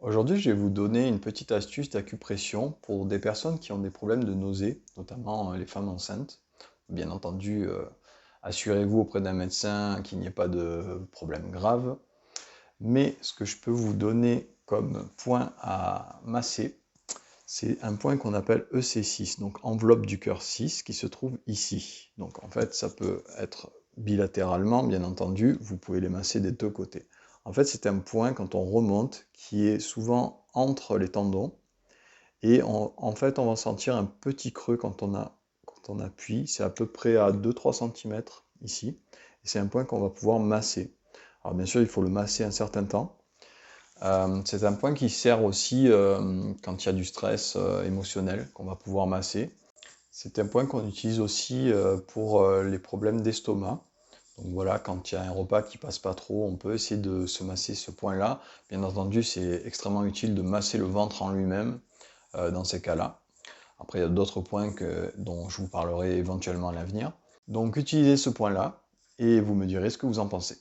Aujourd'hui, je vais vous donner une petite astuce d'acupression pour des personnes qui ont des problèmes de nausées, notamment les femmes enceintes. Bien entendu, assurez-vous auprès d'un médecin qu'il n'y ait pas de problème grave. Mais ce que je peux vous donner comme point à masser, c'est un point qu'on appelle EC6, donc enveloppe du cœur 6, qui se trouve ici. Donc en fait, ça peut être bilatéralement, bien entendu, vous pouvez les masser des deux côtés. En fait, c'est un point, quand on remonte, qui est souvent entre les tendons, et en fait, on va sentir un petit creux quand on appuie, c'est à peu près à 2-3 cm ici, et c'est un point qu'on va pouvoir masser. Alors bien sûr, il faut le masser un certain temps. C'est un point qui sert aussi quand il y a du stress émotionnel qu'on va pouvoir masser. C'est un point qu'on utilise aussi pour les problèmes d'estomac. Donc voilà, quand il y a un repas qui passe pas trop, on peut essayer de se masser ce point-là. Bien entendu, c'est extrêmement utile de masser le ventre en lui-même dans ces cas-là. Après, il y a d'autres points dont je vous parlerai éventuellement à l'avenir. Donc utilisez ce point-là et vous me direz ce que vous en pensez.